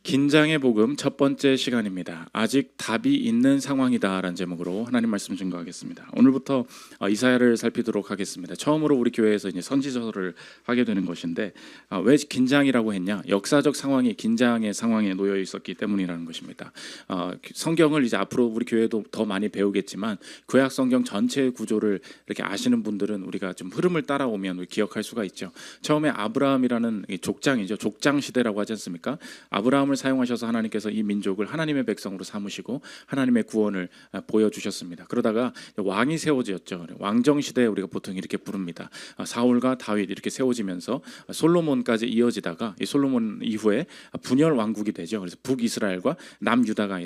긴장의 복음 첫 번째 시간입니다. 아직 답이 있는 상황이다라는 제목으로 하나님 말씀 증거하겠습니다. 오늘부터 이사야를 살피도록 하겠습니다. 처음으로 우리 교회에서 이제 선지서를 하게 되는 것인데 왜 긴장이라고 했냐? 역사적 상황이 긴장의 상황에 놓여 있었기 때문이라는 것입니다. 성경을 이제 앞으로 우리 교회도 더 많이 배우겠지만 구약 성경 전체의 구조를 이렇게 아시는 분들은 우리가 좀 흐름을 따라오면 기억할 수가 있죠. 처음에 아브라함이라는 족장이죠. 족장 시대라고 하지 않습니까? 아브라함을 사용하셔서 하나님께서 이 민족을 하나님의 백성으로 삼으시고 하나님의 구원을 보여주셨습니다. 그러다가 왕이 세워졌죠. 왕정 시대 우리가 보통 이렇게 부릅니다. 사울과 다윗 이렇게 세워지면서 솔로몬까지 이어지다가 이 솔로몬 이후에 분열 왕국이 되죠. 그래서 북이스라엘과 남유다가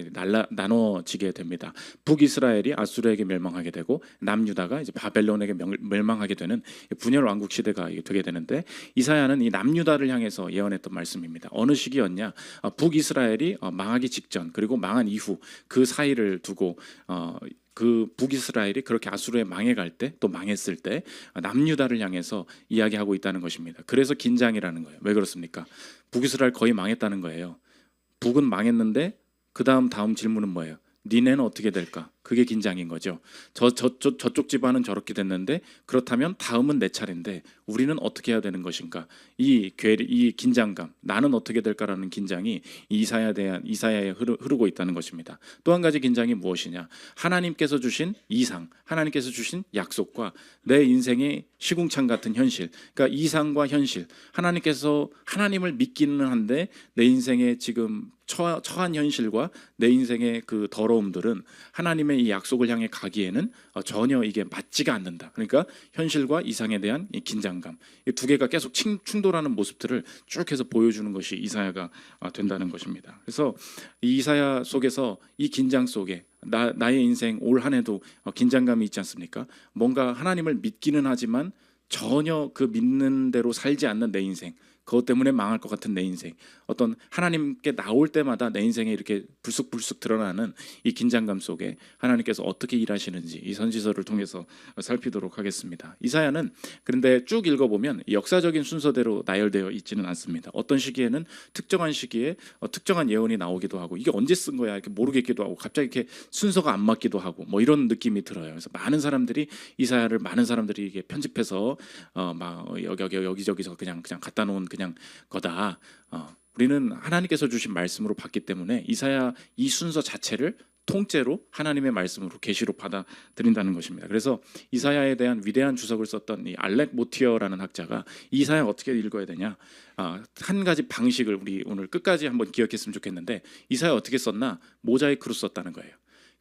나눠지게 됩니다. 북이스라엘이 아수르에게 멸망하게 되고 남유다가 이제 바벨론에게 멸망하게 되는 분열 왕국 시대가 되게 되는데 이사야는 이 남유다를 향해서 예언했던 말씀입니다. 어느 시기였냐? 북이스라엘이 망하기 직전 그리고 망한 이후 그 사이를 두고 그 북이스라엘이 그렇게 아수르에 망해갈 때 또 망했을 때 남유다를 향해서 이야기하고 있다는 것입니다. 그래서 긴장이라는 거예요. 왜 그렇습니까? 북이스라엘 거의 망했다는 거예요. 북은 망했는데 다음 질문은 뭐예요? 니네는 어떻게 될까? 그게 긴장인 거죠. 저쪽 집안은 저렇게 됐는데 그렇다면 다음은 내 차례인데 우리는 어떻게 해야 되는 것인가? 이 긴장감, 나는 어떻게 될까라는 긴장이 이사야에 흐르고 있다는 것입니다. 또 한 가지 긴장이 무엇이냐? 하나님께서 주신 이상, 하나님께서 주신 약속과 내 인생의 시궁창 같은 현실, 그러니까 이상과 현실, 하나님께서 하나님을 믿기는 한데 내 인생의 지금 처한 현실과 내 인생의 그 더러움들은 하나님의 이 약속을 향해 가기에는 전혀 이게 맞지가 않는다. 그러니까 현실과 이상에 대한 이 긴장감, 이 두 개가 계속 충돌하는 모습들을 쭉 해서 보여주는 것이 이사야가 된다는 것입니다. 그래서 이 이사야 속에서 이 긴장 속에 나의 인생 올 한 해도 긴장감이 있지 않습니까? 뭔가 하나님을 믿기는 하지만 전혀 그 믿는 대로 살지 않는 내 인생, 그것 때문에 망할 것 같은 내 인생, 어떤 하나님께 나올 때마다 내 인생에 이렇게 불쑥불쑥 드러나는 이 긴장감 속에 하나님께서 어떻게 일하시는지 이 선지서를 통해서 살피도록 하겠습니다. 이사야는 그런데 쭉 읽어보면 역사적인 순서대로 나열되어 있지는 않습니다. 어떤 시기에는 특정한 시기에 특정한 예언이 나오기도 하고 이게 언제 쓴 거야 이렇게 모르겠기도 하고 갑자기 이렇게 순서가 안 맞기도 하고 뭐 이런 느낌이 들어요. 그래서 이사야를 많은 사람들이 이게 편집해서 막 여기저기서 그냥 갖다 놓은 그냥 거다. 우리는 하나님께서 주신 말씀으로 봤기 때문에 이사야 이 순서 자체를 통째로 하나님의 말씀으로 계시로 받아들인다는 것입니다. 그래서 이사야에 대한 위대한 주석을 썼던 이 알렉 모티어라는 학자가 이사야 어떻게 읽어야 되냐? 한 가지 방식을 우리 오늘 끝까지 한번 기억했으면 좋겠는데 이사야 어떻게 썼나? 모자이크로 썼다는 거예요.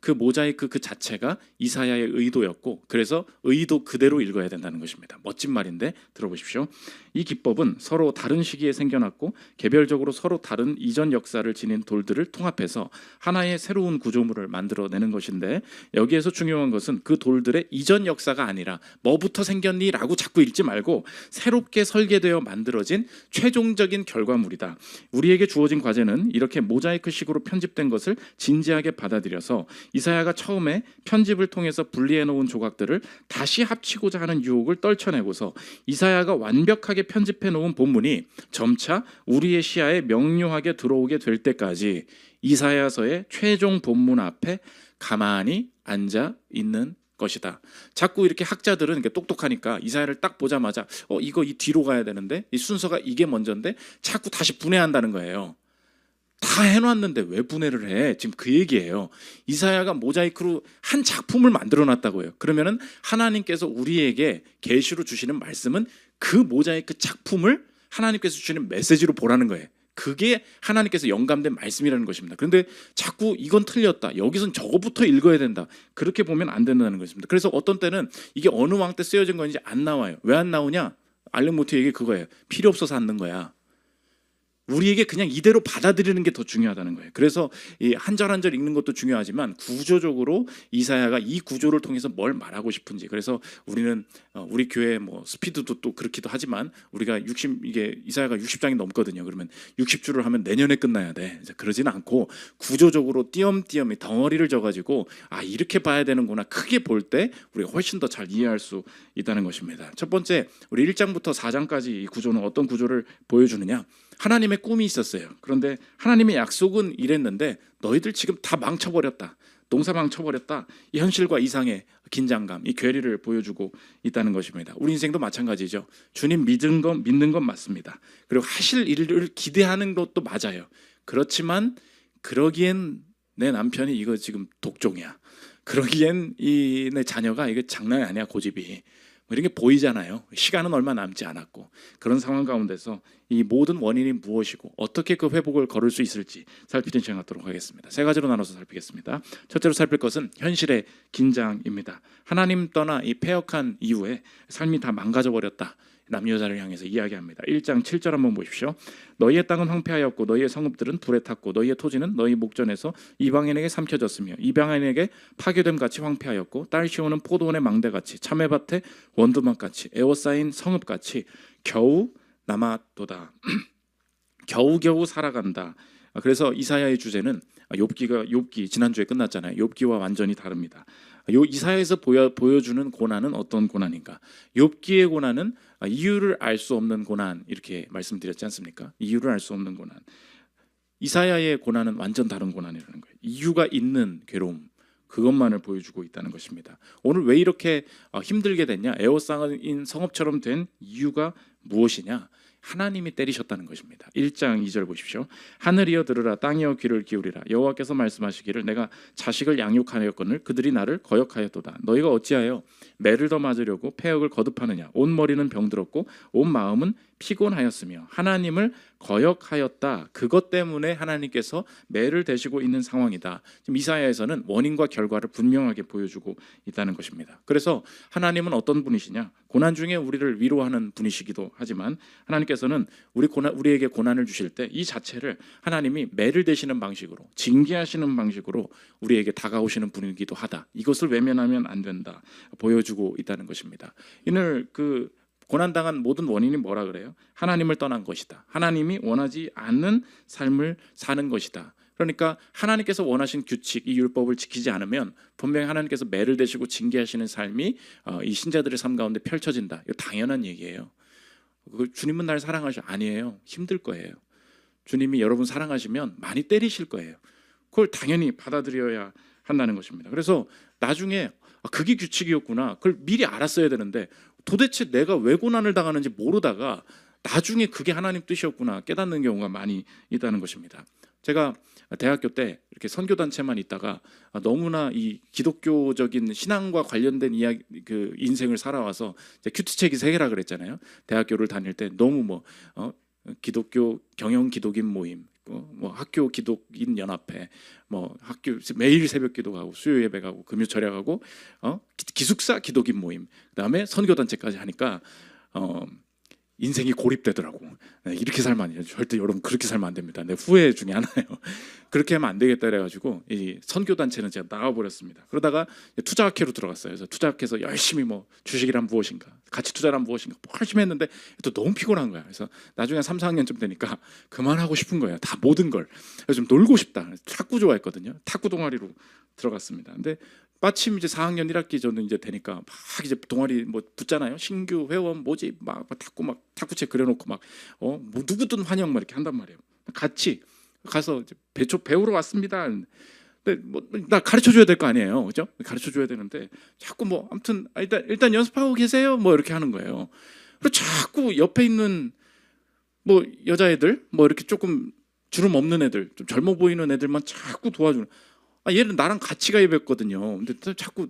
그 모자이크 그 자체가 이사야의 의도였고 그래서 의도 그대로 읽어야 된다는 것입니다. 멋진 말인데 들어보십시오. 이 기법은 서로 다른 시기에 생겨났고 개별적으로 서로 다른 이전 역사를 지닌 돌들을 통합해서 하나의 새로운 구조물을 만들어내는 것인데 여기에서 중요한 것은 그 돌들의 이전 역사가 아니라 뭐부터 생겼니? 라고 자꾸 읽지 말고 새롭게 설계되어 만들어진 최종적인 결과물이다. 우리에게 주어진 과제는 이렇게 모자이크식으로 편집된 것을 진지하게 받아들여서 이사야가 처음에 편집을 통해서 분리해 놓은 조각들을 다시 합치고자 하는 유혹을 떨쳐내고서 이사야가 완벽하게 편집해 놓은 본문이 점차 우리의 시야에 명료하게 들어오게 될 때까지 이사야서의 최종 본문 앞에 가만히 앉아 있는 것이다. 자꾸 이렇게 학자들은 이렇게 똑똑하니까 이사야를 딱 보자마자 이 뒤로 가야 되는데 이 순서가 이게 먼저인데 자꾸 다시 분해한다는 거예요. 다 해놨는데 왜 분해를 해? 지금 그 얘기예요. 이사야가 모자이크로 한 작품을 만들어놨다고요. 그러면은 하나님께서 우리에게 계시로 주시는 말씀은 그 모자이크 작품을 하나님께서 주시는 메시지로 보라는 거예요. 그게 하나님께서 영감된 말씀이라는 것입니다. 그런데 자꾸 이건 틀렸다. 여기선 저거부터 읽어야 된다. 그렇게 보면 안 된다는 것입니다. 그래서 어떤 때는 이게 어느 왕 때 쓰여진 건지 안 나와요. 왜 안 나오냐? 알렉 모티 얘기 그거예요. 필요 없어서 안 넣은 거야. 우리에게 그냥 이대로 받아들이는 게 더 중요하다는 거예요. 그래서 이 한 절 한 절 읽는 것도 중요하지만 구조적으로 이사야가 이 구조를 통해서 뭘 말하고 싶은지. 그래서 우리는 우리 교회 뭐 스피드도 또 그렇기도 하지만 우리가 이게 이사야가 60장이 넘거든요. 그러면 60주를 하면 내년에 끝나야 돼. 그러지는 않고 구조적으로 띄엄띄엄 덩어리를 져가지고 이렇게 봐야 되는구나. 크게 볼 때 우리가 훨씬 더 잘 이해할 수 있다는 것입니다. 첫 번째 우리 1장부터 4장까지 이 구조는 어떤 구조를 보여주느냐? 하나님의 꿈이 있었어요. 그런데 하나님의 약속은 이랬는데 너희들 지금 다 망쳐버렸다. 농사 망쳐버렸다. 이 현실과 이상의 긴장감, 이 괴리를 보여주고 있다는 것입니다. 우리 인생도 마찬가지죠. 주님 믿는 건 맞습니다. 그리고 하실 일을 기대하는 것도 맞아요. 그렇지만 그러기엔 내 남편이 이거 지금 독종이야. 그러기엔 내 자녀가 이거 장난이 아니야, 고집이. 뭐 이런 게 보이잖아요. 시간은 얼마 남지 않았고 그런 상황 가운데서 이 모든 원인이 무엇이고 어떻게 그 회복을 걸을 수 있을지 살피는 시간 갖도록 하겠습니다. 세 가지로 나눠서 살피겠습니다. 첫째로 살필 것은 현실의 긴장입니다. 하나님 떠나 이 패역한 이후에 삶이 다 망가져 버렸다. 남녀 여자를 향해서 이야기합니다. 1장 7절 한번 보십시오. 너희의 땅은 황폐하였고 너희의 성읍들은 불에 탔고 너희의 토지는 너희 목전에서 이방인에게 삼켜졌으며 이방인에게 파괴됨 같이 황폐하였고 딸 시오는 포도원의 망대같이 참외밭의 원두막같이 에워싸인 성읍같이 겨우 남았도다. 겨우겨우 살아간다. 그래서 이사야의 주제는 욥기 지난주에 끝났잖아요. 욥기와 완전히 다릅니다. 이사야에서 보여주는 고난은 어떤 고난인가? 욥기의 고난은 이유를 알 수 없는 고난, 이렇게 말씀드렸지 않습니까? 이유를 알 수 없는 고난. 이사야의 고난은 완전 다른 고난이라는 거예요. 이유가 있는 괴로움, 그것만을 보여주고 있다는 것입니다. 오늘 왜 이렇게 힘들게 됐냐? 에워싸인 성읍처럼 된 이유가 무엇이냐? 하나님이 때리셨다는 것입니다. 1장 2절 보십시오. 하늘이여 들으라, 땅이여 귀를 기울이라. 여호와께서 말씀하시기를 내가 자식을 양육하였거늘 그들이 나를 거역하였도다. 너희가 어찌하여 매를 더 맞으려고 패역을 거듭하느냐? 온 머리는 병들었고 온 마음은 피곤하였으며 하나님을 거역하였다. 그것 때문에 하나님께서 매를 대시고 있는 상황이다. 지금 이사야에서는 원인과 결과를 분명하게 보여주고 있다는 것입니다. 그래서 하나님은 어떤 분이시냐? 고난 중에 우리를 위로하는 분이시기도 하지만 하나님께서는 우리에게 고난을 주실 때 이 자체를 하나님이 매를 대시는 방식으로, 징계하시는 방식으로 우리에게 다가오시는 분이기도 하다. 이것을 외면하면 안 된다. 보여주고 있다는 것입니다. 오늘 고난당한 모든 원인이 뭐라 그래요? 하나님을 떠난 것이다. 하나님이 원하지 않는 삶을 사는 것이다. 그러니까 하나님께서 원하신 규칙, 이 율법을 지키지 않으면 분명히 하나님께서 매를 대시고 징계하시는 삶이 이 신자들의 삶 가운데 펼쳐진다. 이거 당연한 얘기예요. 주님은 날 사랑하셔? 아니에요. 힘들 거예요. 주님이 여러분 사랑하시면 많이 때리실 거예요. 그걸 당연히 받아들여야 한다는 것입니다. 그래서 나중에 그게 규칙이었구나. 그걸 미리 알았어야 되는데 도대체 내가 왜 고난을 당하는지 모르다가 나중에 그게 하나님 뜻이었구나 깨닫는 경우가 많이 있다는 것입니다. 제가 대학교 때 이렇게 선교단체만 있다가 너무나 이 기독교적인 신앙과 관련된 이야기, 인생을 살아와서 큐티책이 세 개라 그랬잖아요. 대학교를 다닐 때 너무 기독교 경영 기독인 모임, 학교 기독인 연합회, 학교 매일 새벽 기도하고 수요 예배 가고 금요 철야하고 기숙사 기독인 모임, 그다음에 선교단체까지 하니까 인생이 고립되더라고. 이렇게 살면 안 돼요. 절대 여러분 그렇게 살면 안 됩니다. 내 후회 중에 하나예요. 그렇게 하면 안 되겠다 그래가지고 이 선교단체는 제가 나가버렸습니다. 그러다가 투자학회로 들어갔어요. 그래서 투자학회에서 열심히 주식이란 무엇인가, 가치 투자란 무엇인가 열심히 했는데 또 너무 피곤한 거야. 그래서 나중에 3, 4학년쯤 되니까 그만하고 싶은 거예요. 다 모든 걸. 그래서 좀 놀고 싶다. 탁구 좋아했거든요. 탁구 동아리로 들어갔습니다. 근데 마침 이제 4학년 1학기 저는 이제 되니까 막 이제 동아리 붙잖아요. 신규 회원 모집 탁구책 그려놓고 누구든 환영 이렇게 한단 말이에요. 같이 가서 이제 배우러 왔습니다. 근데 나 가르쳐 줘야 될 거 아니에요, 그죠? 가르쳐 줘야 되는데 자꾸 아무튼 일단 연습하고 계세요. 이렇게 하는 거예요. 그리고 자꾸 옆에 있는 여자애들 이렇게 조금 주름 없는 애들, 좀 젊어 보이는 애들만 자꾸 도와주는. 얘는 나랑 같이 가입했거든요. 근데 자꾸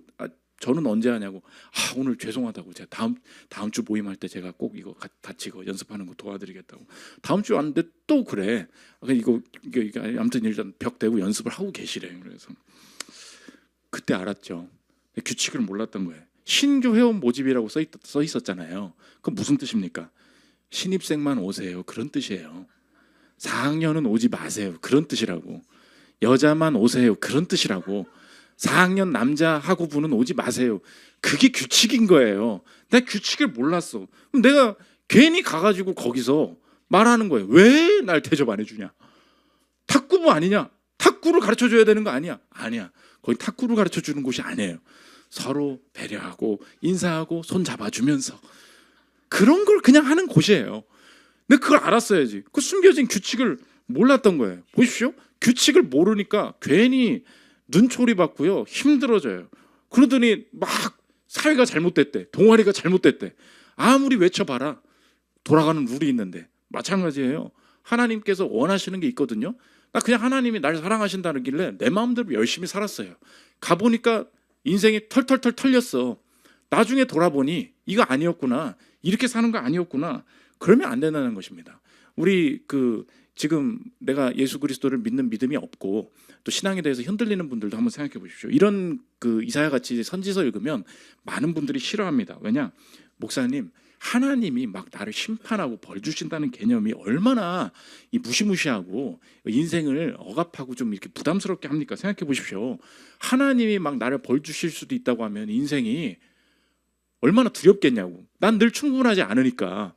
저는 언제 하냐고. 오늘 죄송하다고. 제가 다음 주 모임할 때 제가 꼭 이거 같이 연습하는 거 도와드리겠다고. 다음 주 왔는데 또 그래. 이거 아무튼 일단 벽 대고 연습을 하고 계시래. 그래서 그때 알았죠. 규칙을 몰랐던 거예요. 신규 회원 모집이라고 써 있었잖아요. 그건 무슨 뜻입니까? 신입생만 오세요. 그런 뜻이에요. 4학년은 오지 마세요. 그런 뜻이라고. 여자만 오세요. 그런 뜻이라고. 4학년 남자 학우분은 오지 마세요. 그게 규칙인 거예요. 내가 규칙을 몰랐어. 그럼 내가 괜히 가가지고 거기서 말하는 거예요. 왜 날 대접 안 해주냐? 탁구부 아니냐? 탁구를 가르쳐줘야 되는 거 아니야? 아니야. 거기 탁구를 가르쳐주는 곳이 아니에요. 서로 배려하고 인사하고 손 잡아주면서 그런 걸 그냥 하는 곳이에요. 근데 그걸 알았어야지. 그 숨겨진 규칙을 몰랐던 거예요. 보십시오. 규칙을 모르니까 괜히 눈초리 받고요. 힘들어져요. 그러더니 막 사회가 잘못됐대. 동아리가 잘못됐대. 아무리 외쳐봐라. 돌아가는 룰이 있는데. 마찬가지예요. 하나님께서 원하시는 게 있거든요. 나 그냥 하나님이 날 사랑하신다는 길래 내 마음대로 열심히 살았어요. 가보니까 인생이 털털털 털렸어. 나중에 돌아보니 이거 아니었구나. 이렇게 사는 거 아니었구나. 그러면 안 된다는 것입니다. 우리 지금 내가 예수 그리스도를 믿는 믿음이 없고 또 신앙에 대해서 흔들리는 분들도 한번 생각해 보십시오. 이런 이사야 같이 선지서 읽으면 많은 분들이 싫어합니다. 왜냐? 목사님, 하나님이 막 나를 심판하고 벌 주신다는 개념이 얼마나 이 무시무시하고 인생을 억압하고 좀 이렇게 부담스럽게 합니까? 생각해 보십시오. 하나님이 막 나를 벌 주실 수도 있다고 하면 인생이 얼마나 두렵겠냐고. 난 늘 충분하지 않으니까.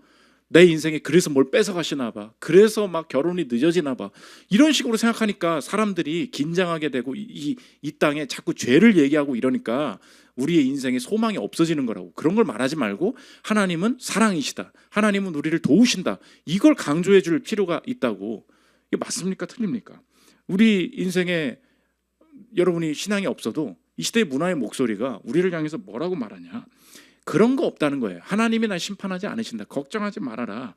내 인생에 그래서 뭘 뺏어가시나 봐. 그래서 막 결혼이 늦어지나 봐. 이런 식으로 생각하니까 사람들이 긴장하게 되고 이 땅에 자꾸 죄를 얘기하고 이러니까 우리의 인생에 소망이 없어지는 거라고. 그런 걸 말하지 말고 하나님은 사랑이시다. 하나님은 우리를 도우신다. 이걸 강조해 줄 필요가 있다고. 이게 맞습니까? 틀립니까? 우리 인생에 여러분이 신앙이 없어도 이 시대의 문화의 목소리가 우리를 향해서 뭐라고 말하냐. 그런 거 없다는 거예요. 하나님이 날 심판하지 않으신다. 걱정하지 말아라.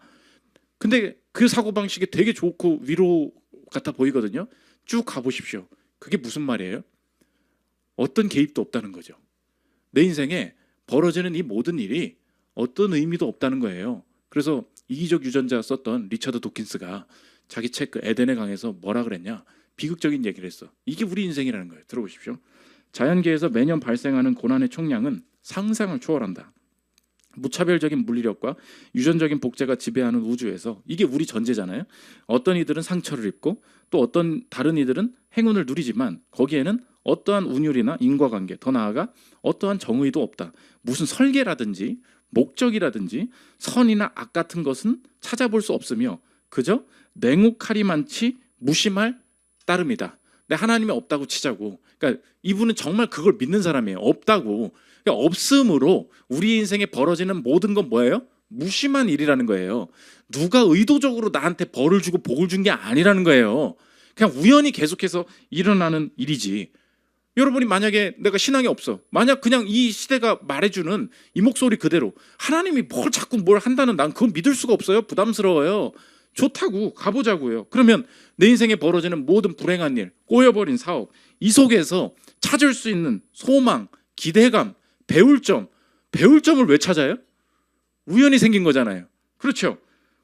근데 그 사고방식이 되게 좋고 위로 같아 보이거든요. 쭉 가보십시오. 그게 무슨 말이에요? 어떤 개입도 없다는 거죠. 내 인생에 벌어지는 이 모든 일이 어떤 의미도 없다는 거예요. 그래서 이기적 유전자 썼던 리처드 도킨스가 자기 책 에덴의 강에서 뭐라 그랬냐? 비극적인 얘기를 했어. 이게 우리 인생이라는 거예요. 들어보십시오. 자연계에서 매년 발생하는 고난의 총량은 상상을 초월한다. 무차별적인 물리력과 유전적인 복제가 지배하는 우주에서 이게 우리 전제잖아요. 어떤 이들은 상처를 입고 또 어떤 다른 이들은 행운을 누리지만 거기에는 어떠한 운율이나 인과관계, 더 나아가 어떠한 정의도 없다. 무슨 설계라든지 목적이라든지 선이나 악 같은 것은 찾아볼 수 없으며 그저 냉혹하리만치 무심할 따름이다. 근데 하나님이 없다고 치자고. 그러니까 이분은 정말 그걸 믿는 사람이에요. 없다고. 그러니까 없음으로 우리 인생에 벌어지는 모든 건 뭐예요? 무심한 일이라는 거예요. 누가 의도적으로 나한테 벌을 주고 복을 준 게 아니라는 거예요. 그냥 우연히 계속해서 일어나는 일이지. 여러분이 만약에 내가 신앙이 없어. 만약 그냥 이 시대가 말해주는 이 목소리 그대로 하나님이 자꾸 뭘 한다는 난 그건 믿을 수가 없어요. 부담스러워요. 좋다고 가보자고요. 그러면 내 인생에 벌어지는 모든 불행한 일, 꼬여버린 사업, 이 속에서 찾을 수 있는 소망, 기대감, 배울 점을 왜 찾아요? 우연히 생긴 거잖아요. 그렇죠?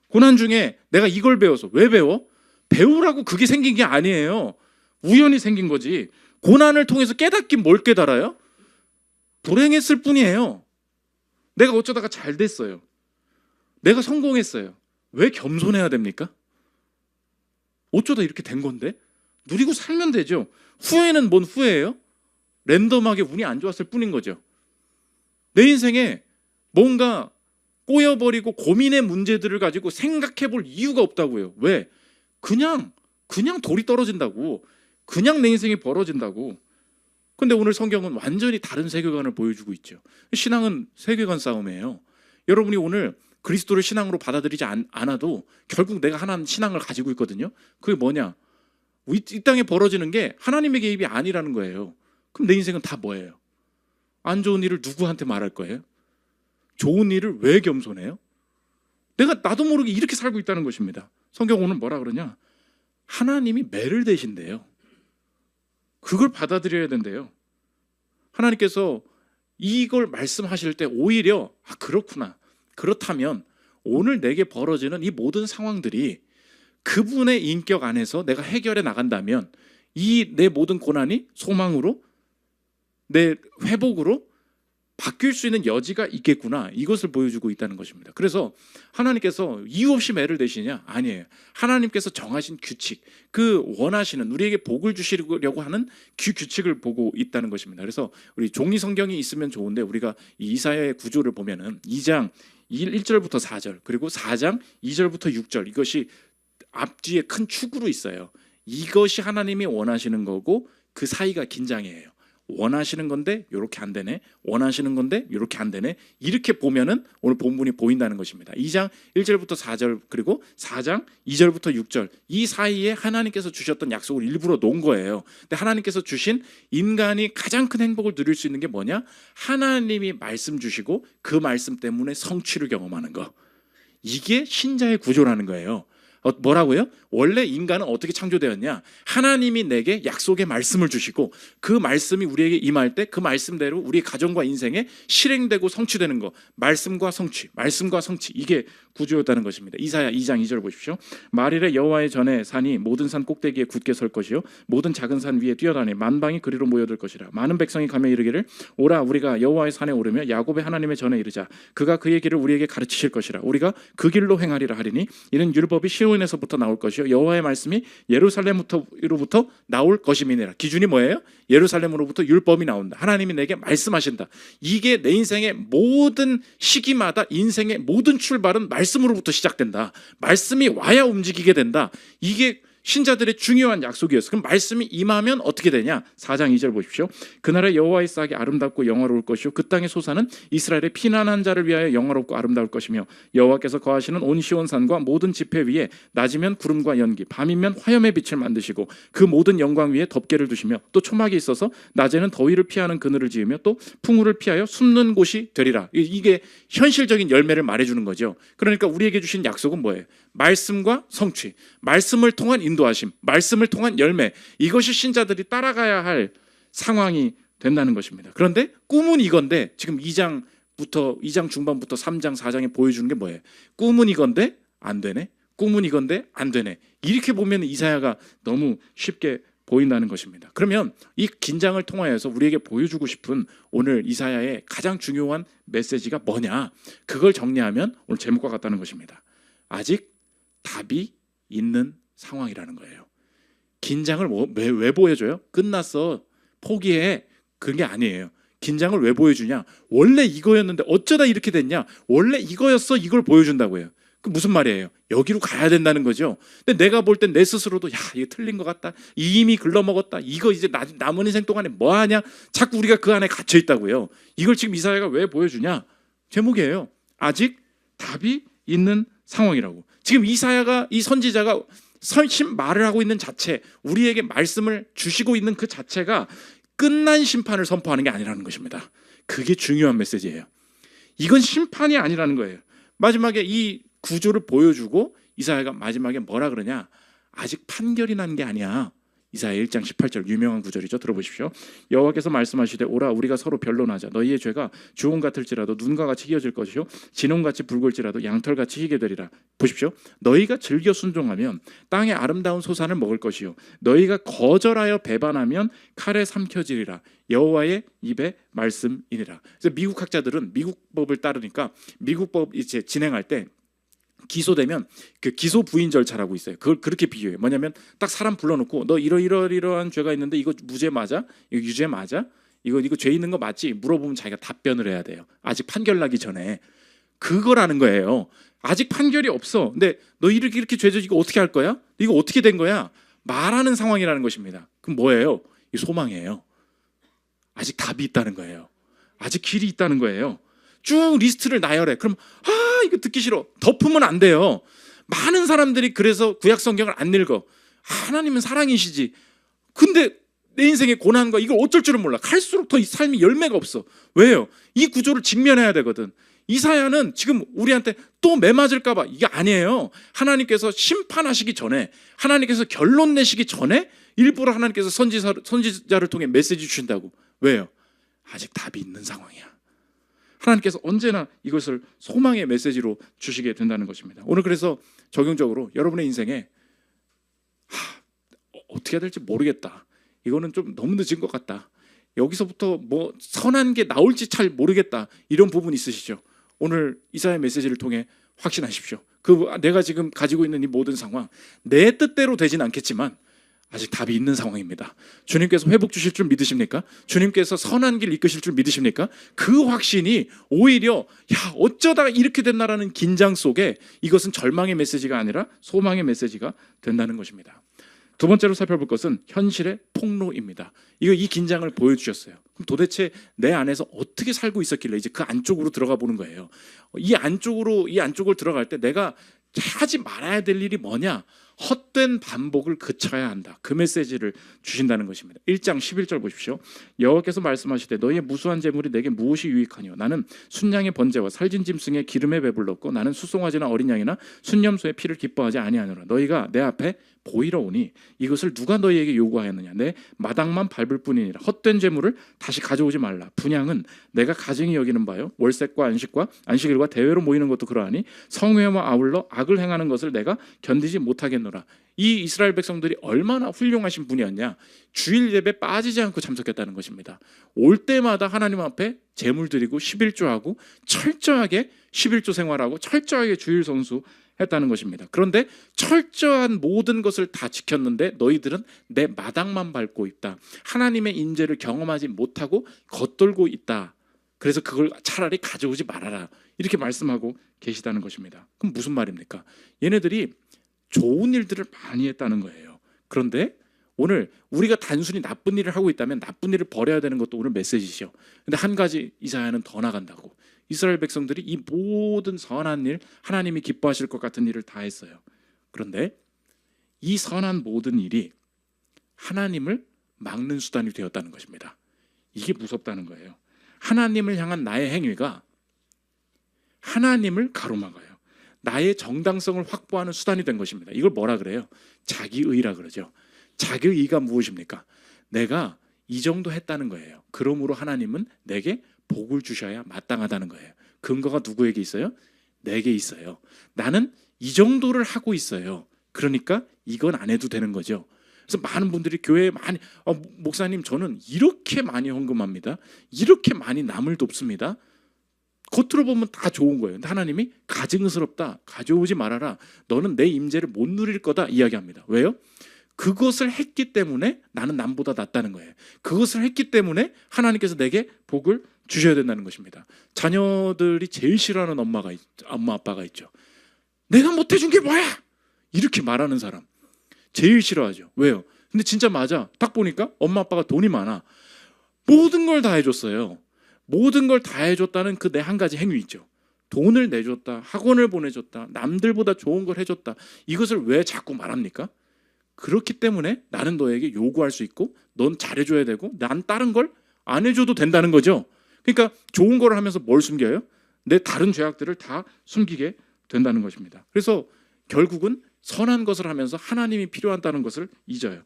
고난 중에 내가 이걸 배워서 왜 배워? 배우라고 그게 생긴 게 아니에요. 우연히 생긴 거지. 고난을 통해서 깨닫긴 뭘 깨달아요? 불행했을 뿐이에요. 내가 어쩌다가 잘 됐어요. 내가 성공했어요. 왜 겸손해야 됩니까? 어쩌다 이렇게 된 건데? 누리고 살면 되죠. 후회는 뭔 후회예요? 랜덤하게 운이 안 좋았을 뿐인 거죠. 내 인생에 뭔가 꼬여버리고 고민의 문제들을 가지고 생각해 볼 이유가 없다고요. 왜? 그냥 돌이 떨어진다고. 그냥 내 인생이 벌어진다고. 근데 오늘 성경은 완전히 다른 세계관을 보여주고 있죠. 신앙은 세계관 싸움이에요. 여러분이 오늘 그리스도를 신앙으로 받아들이지 않아도 결국 내가 하나님 신앙을 가지고 있거든요. 그게 뭐냐? 이 땅에 벌어지는 게 하나님의 개입이 아니라는 거예요. 그럼 내 인생은 다 뭐예요? 안 좋은 일을 누구한테 말할 거예요? 좋은 일을 왜 겸손해요? 내가 나도 모르게 이렇게 살고 있다는 것입니다. 성경 오늘 뭐라 그러냐? 하나님이 매를 대신대요. 그걸 받아들여야 된대요. 하나님께서 이걸 말씀하실 때 오히려 그렇구나. 그렇다면 오늘 내게 벌어지는 이 모든 상황들이 그분의 인격 안에서 내가 해결해 나간다면 이 내 모든 고난이 소망으로 내 회복으로 바뀔 수 있는 여지가 있겠구나. 이것을 보여주고 있다는 것입니다. 그래서 하나님께서 이유 없이 매를 대시냐? 아니에요. 하나님께서 정하신 규칙, 그 원하시는 우리에게 복을 주시려고 하는 규칙을 보고 있다는 것입니다. 그래서 우리 종이 성경이 있으면 좋은데 우리가 이 이사야의 구조를 보면은 2장 1절부터 4절 그리고 4장 2절부터 6절 이것이 앞뒤에 큰 축으로 있어요. 이것이 하나님이 원하시는 거고 그 사이가 긴장이에요. 원하시는 건데 이렇게 안 되네. 원하시는 건데 이렇게 안 되네. 이렇게 보면은 오늘 본문이 보인다는 것입니다. 2장 1절부터 4절 그리고 4장 2절부터 6절 이 사이에 하나님께서 주셨던 약속을 일부러 놓은 거예요. 근데 하나님께서 주신 인간이 가장 큰 행복을 누릴 수 있는 게 뭐냐? 하나님이 말씀 주시고 그 말씀 때문에 성취를 경험하는 거. 이게 신자의 구조라는 거예요. 뭐라고요? 원래 인간은 어떻게 창조되었냐? 하나님이 내게 약속의 말씀을 주시고 그 말씀이 우리에게 임할 때 그 말씀대로 우리 가정과 인생에 실행되고 성취되는 거. 말씀과 성취, 말씀과 성취. 이게 구조였다는 것입니다. 이사야 2장 2절 보십시오. 말일에 여호와의 전에 산이 모든 산 꼭대기에 굳게 설 것이요 모든 작은 산 위에 뛰어다니 만방이 그리로 모여들 것이라. 많은 백성이 가며 이르기를 오라 우리가 여호와의 산에 오르며 야곱의 하나님의 전에 이르자. 그가 그의 길을 우리에게 가르치실 것이라. 우리가 그 길로 행하리라 하리니 이는 율법이 시온에서부터 나올 것이요 여호와의 말씀이 예루살렘으로부터 나올 것임이니라. 기준이 뭐예요? 예루살렘으로부터 율법이 나온다. 하나님이 내게 말씀하신다. 이게 내 인생의 모든 시기마다 인생의 모든 출발은 말씀으로부터 시작된다. 말씀이 와야 움직이게 된다. 이게 신자들의 중요한 약속이었어요. 그럼 말씀이 임하면 어떻게 되냐? 4장 2절 보십시오. 그날에 여호와의 싹이 아름답고 영화로울 것이요 그 땅의 소사는 이스라엘의 피난한 자를 위하여 영화롭고 아름다울 것이며 여호와께서 거하시는 온 시온산과 모든 지폐 위에 낮이면 구름과 연기 밤이면 화염의 빛을 만드시고 그 모든 영광 위에 덮개를 두시며 또 초막이 있어서 낮에는 더위를 피하는 그늘을 지으며 또 풍우를 피하여 숨는 곳이 되리라. 이게 현실적인 열매를 말해주는 거죠. 그러니까 우리에게 주신 약속은 뭐예요? 말씀과 성취, 말씀을 통한 인도하심, 말씀을 통한 열매. 이것이 신자들이 따라가야 할 상황이 된다는 것입니다. 그런데 꿈은 이건데 지금 2장 중반부터 3장 4장에 보여주는 게 뭐예요? 꿈은 이건데 안 되네. 꿈은 이건데 안 되네. 이렇게 보면 이사야가 너무 쉽게 보인다는 것입니다. 그러면 이 긴장을 통하여서 우리에게 보여주고 싶은 오늘 이사야의 가장 중요한 메시지가 뭐냐? 그걸 정리하면 오늘 제목과 같다는 것입니다. 아직 답이 있는 상황이라는 거예요. 긴장을 왜 보여줘요? 끝났어. 포기해. 그게 아니에요. 긴장을 왜 보여주냐? 원래 이거였는데 어쩌다 이렇게 됐냐? 원래 이거였어. 이걸 보여준다고요. 그 무슨 말이에요? 여기로 가야 된다는 거죠. 근데 내가 볼 땐 내 스스로도 야 이거 틀린 것 같다. 이미 글러먹었다. 이거 이제 남은 인생 동안에 뭐 하냐? 자꾸 우리가 그 안에 갇혀 있다고요. 이걸 지금 이사야가 왜 보여주냐? 제목이에요. 아직 답이 있는 상황이라고. 지금 이사야가 이 선지자가 말을 하고 있는 자체, 우리에게 말씀을 주시고 있는 그 자체가 끝난 심판을 선포하는 게 아니라는 것입니다. 그게 중요한 메시지예요. 이건 심판이 아니라는 거예요. 마지막에 이 구조를 보여주고 이사야가 마지막에 뭐라 그러냐? 아직 판결이 난 게 아니야. 이사야 1장 18절 유명한 구절이죠. 들어보십시오. 여호와께서 말씀하시되 오라 우리가 서로 변론하자. 너희의 죄가 주홍 같을지라도 눈과 같이 희어질 것이요 진홍같이 붉을지라도 양털같이 희게 되리라. 보십시오. 너희가 즐겨 순종하면 땅의 아름다운 소산을 먹을 것이요 너희가 거절하여 배반하면 칼에 삼켜지리라. 여호와의 입의 말씀이니라. 그래서 미국 학자들은 미국 법을 따르니까 미국 법 이제 진행할 때 기소되면 그 기소 부인 절차라고 있어요. 그걸 그렇게 비교해요. 뭐냐면 딱 사람 불러놓고 너 이러이러한 죄가 있는데 이거 무죄 맞아? 이거 유죄 맞아? 이거 죄 있는 거 맞지? 물어보면 자기가 답변을 해야 돼요. 아직 판결 나기 전에. 그거라는 거예요. 아직 판결이 없어. 근데 너 이렇게 죄 지고 어떻게 할 거야? 이거 어떻게 된 거야? 말하는 상황이라는 것입니다. 그럼 뭐예요? 이 소망이에요. 아직 답이 있다는 거예요. 아직 길이 있다는 거예요. 쭉 리스트를 나열해. 그럼 이거 듣기 싫어. 덮으면 안 돼요. 많은 사람들이 그래서 구약 성경을 안 읽어. 하나님은 사랑이시지. 근데 내 인생의 고난과 이걸 어쩔 줄은 몰라. 갈수록 더 이 삶이 열매가 없어. 왜요? 이 구조를 직면해야 되거든. 이사야는 지금 우리한테 또 매맞을까 봐 이게 아니에요. 하나님께서 심판하시기 전에, 하나님께서 결론 내시기 전에 일부러 하나님께서 선지자를 통해 메시지 주신다고. 왜요? 아직 답이 있는 상황이야. 하나님께서 언제나 이것을 소망의 메시지로 주시게 된다는 것입니다. 오늘 그래서 적용적으로 여러분의 인생에 어떻게 해야 될지 모르겠다. 이거는 좀 너무 늦은 것 같다. 여기서부터 뭐 선한 게 나올지 잘 모르겠다. 이런 부분 있으시죠? 오늘 이사야 메시지를 통해 확신하십시오. 내가 지금 가지고 있는 이 모든 상황 내 뜻대로 되진 않겠지만 아직 답이 있는 상황입니다. 주님께서 회복 주실 줄 믿으십니까? 주님께서 선한 길 이끄실 줄 믿으십니까? 그 확신이 오히려 어쩌다가 이렇게 됐나라는 긴장 속에 이것은 절망의 메시지가 아니라 소망의 메시지가 된다는 것입니다. 두 번째로 살펴볼 것은 현실의 폭로입니다. 이 긴장을 보여주셨어요. 그럼 도대체 내 안에서 어떻게 살고 있었길래 이제 그 안쪽으로 들어가 보는 거예요. 이 안쪽을 들어갈 때 내가 하지 말아야 될 일이 뭐냐? 헛된 반복을 그쳐야 한다. 그 메시지를 주신다는 것입니다. 1장 11절 보십시오. 여호와께서 말씀하시되 너희의 무수한 재물이 내게 무엇이 유익하뇨? 나는 순양의 번제와 살진 짐승의 기름에 배불렀고 나는 수송아지나 어린 양이나 순념소의 피를 기뻐하지 아니하노라. 너희가 내 앞에 보이러 오니 이것을 누가 너희에게 요구하였느냐? 내 마당만 밟을 뿐이니라. 헛된 재물을 다시 가져오지 말라. 분향은 내가 가증히 여기는 바요. 월색과 안식일과 대회로 모이는 것도 그러하니 성회와 아울러 악을 행하는 것을 내가 견디지 못하겠노라. 이 이스라엘 백성들이 얼마나 훌륭하신 분이었냐? 주일 예배 빠지지 않고 참석했다는 것입니다. 올 때마다 하나님 앞에 제물 드리고 11조하고 철저하게 11조 생활하고 철저하게 주일 성수했다는 것입니다. 그런데 철저한 모든 것을 다 지켰는데 너희들은 내 마당만 밟고 있다. 하나님의 인재를 경험하지 못하고 겉돌고 있다. 그래서 그걸 차라리 가져오지 말아라. 이렇게 말씀하고 계시다는 것입니다. 그럼 무슨 말입니까? 얘네들이 좋은 일들을 많이 했다는 거예요. 그런데 오늘 우리가 단순히 나쁜 일을 하고 있다면 나쁜 일을 버려야 되는 것도 오늘 메시지죠. 근데 한 가지 이사야는 더 나간다고. 이스라엘 백성들이 이 모든 선한 일, 하나님이 기뻐하실 것 같은 일을 다 했어요. 그런데 이 선한 모든 일이 하나님을 막는 수단이 되었다는 것입니다. 이게 무섭다는 거예요. 하나님을 향한 나의 행위가 하나님을 가로막아요. 나의 정당성을 확보하는 수단이 된 것입니다. 이걸 뭐라 그래요? 자기의라 그러죠. 자기의가 무엇입니까? 내가 이 정도 했다는 거예요. 그러므로 하나님은 내게 복을 주셔야 마땅하다는 거예요. 근거가 누구에게 있어요? 내게 있어요. 나는 이 정도를 하고 있어요. 그러니까 이건 안 해도 되는 거죠. 그래서 많은 분들이 교회에 많이 목사님 저는 이렇게 많이 헌금합니다. 이렇게 많이 남을 돕습니다. 겉으로 보면 다 좋은 거예요. 근데 하나님이 가증스럽다. 가져오지 말아라. 너는 내 임재를 못 누릴 거다 이야기합니다. 왜요? 그것을 했기 때문에 나는 남보다 낫다는 거예요. 그것을 했기 때문에 하나님께서 내게 복을 주셔야 된다는 것입니다. 자녀들이 제일 싫어하는 엄마 아빠가 있죠. 내가 못 해준 게 뭐야? 이렇게 말하는 사람 제일 싫어하죠. 왜요? 근데 진짜 맞아. 딱 보니까 엄마 아빠가 돈이 많아. 모든 걸 다 해줬어요. 모든 걸 다 해줬다는 그 내 한 가지 행위 있죠. 돈을 내줬다, 학원을 보내줬다, 남들보다 좋은 걸 해줬다. 이것을 왜 자꾸 말합니까? 그렇기 때문에 나는 너에게 요구할 수 있고 넌 잘해줘야 되고 난 다른 걸 안 해줘도 된다는 거죠. 그러니까 좋은 걸 하면서 뭘 숨겨요? 내 다른 죄악들을 다 숨기게 된다는 것입니다. 그래서 결국은 선한 것을 하면서 하나님이 필요하다는 것을 잊어요.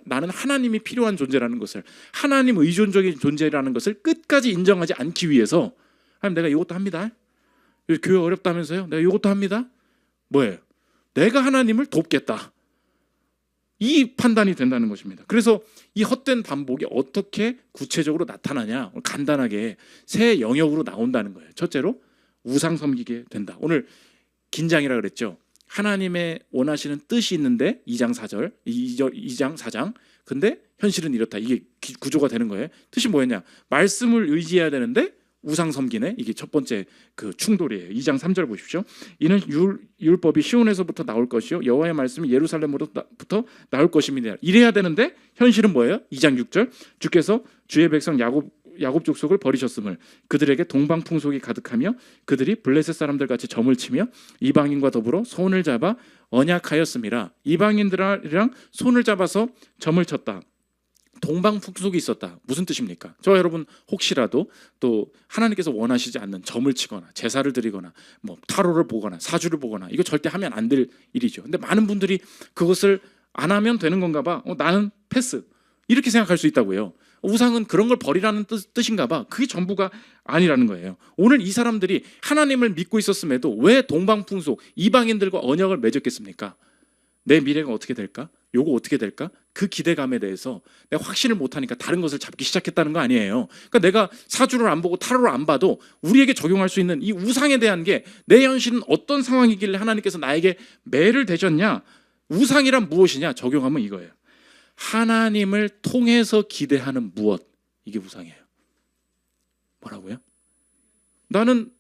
나는 하나님이 필요한 존재라는 것을, 하나님 의존적인 존재라는 것을 끝까지 인정하지 않기 위해서 하나님 내가 이것도 합니다. 교회 어렵다면서요? 내가 이것도 합니다. 뭐예요? 내가 하나님을 돕겠다. 이 판단이 된다는 것입니다. 그래서 이 헛된 반복이 어떻게 구체적으로 나타나냐? 간단하게 세 영역으로 나온다는 거예요. 첫째로 우상 섬기게 된다. 오늘 긴장이라 그랬죠. 하나님의 원하시는 뜻이 있는데 2장 4절, 2장 4장. 근데 현실은 이렇다. 이게 구조가 되는 거예요. 뜻이 뭐였냐? 말씀을 의지해야 되는데 우상 섬기네. 이게 첫 번째 그 충돌이에요. 2장 3절 보십시오. 이는 율법이 시온에서부터 나올 것이요 여호와의 말씀이 예루살렘으로부터 나올 것입니다. 이래야 되는데 현실은 뭐예요? 2장 6절. 주께서 주의 백성 야곱 족속을 버리셨음을 그들에게 동방 풍속이 가득하며 그들이 블레셋 사람들 같이 점을 치며 이방인과 더불어 손을 잡아 언약하였음이라. 이방인들이랑 손을 잡아서 점을 쳤다. 동방 풍속이 있었다. 무슨 뜻입니까? 저 여러분 혹시라도 또 하나님께서 원하시지 않는 점을 치거나 제사를 드리거나 뭐 타로를 보거나 사주를 보거나 이거 절대 하면 안 될 일이죠. 근데 많은 분들이 그것을 안 하면 되는 건가 봐. 나는 패스. 이렇게 생각할 수 있다고요. 우상은 그런 걸 버리라는 뜻인가 봐. 그게 전부가 아니라는 거예요. 오늘 이 사람들이 하나님을 믿고 있었음에도 왜 동방풍속 이방인들과 언약을 맺었겠습니까? 내 미래가 어떻게 될까? 요거 어떻게 될까? 그 기대감에 대해서 내가 확신을 못하니까 다른 것을 잡기 시작했다는 거 아니에요. 그러니까 내가 사주를 안 보고 타로를 안 봐도 우리에게 적용할 수 있는 이 우상에 대한 게 내 현실은 어떤 상황이길래 하나님께서 나에게 매를 대셨냐? 우상이란 무엇이냐? 적용하면 이거예요. 하나님을 통해서 기대하는 무엇, 이게 우상이에요. 뭐라고요? 나는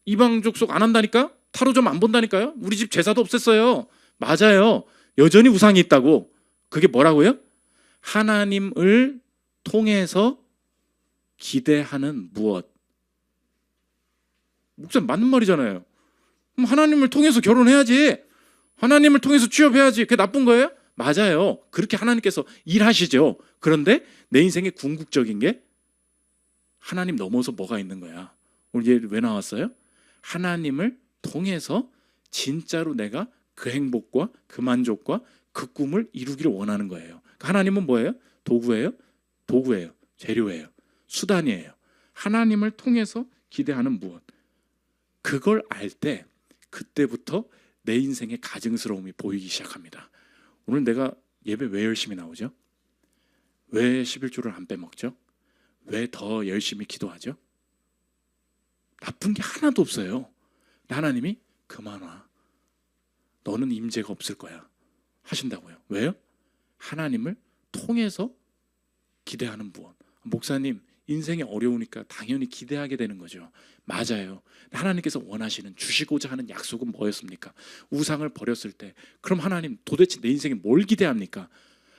이방 족속 안 한다니까? 타로 좀 안 본다니까요? 우리 집 제사도 없앴어요. 맞아요. 여전히 우상이 있다고. 그게 뭐라고요? 하나님을 통해서 기대하는 무엇. 목사님 맞는 말이잖아요. 그럼 하나님을 통해서 결혼해야지, 하나님을 통해서 취업해야지. 그게 나쁜 거예요? 맞아요. 그렇게 하나님께서 일하시죠. 그런데 내 인생의 궁극적인 게 하나님 넘어서 뭐가 있는 거야. 오늘 얘 왜 나왔어요? 하나님을 통해서 진짜로 내가 그 행복과 그 만족과 그 꿈을 이루기를 원하는 거예요. 하나님은 뭐예요? 도구예요? 도구예요. 재료예요. 수단이에요. 하나님을 통해서 기대하는 무엇. 그걸 알 때 그때부터 내 인생의 가증스러움이 보이기 시작합니다. 오늘 내가 예배 왜 열심히 나오죠? 왜 11조를 안 빼먹죠? 왜 더 열심히 기도하죠? 나쁜 게 하나도 없어요. 하나님이 그만 와. 너는 임재가 없을 거야. 하신다고요. 왜요? 하나님을 통해서 기대하는 무엇. 목사님, 인생이 어려우니까 당연히 기대하게 되는 거죠. 맞아요. 하나님께서 원하시는, 주시고자 하는 약속은 뭐였습니까? 우상을 버렸을 때 그럼 하나님 도대체 내 인생에 뭘 기대합니까?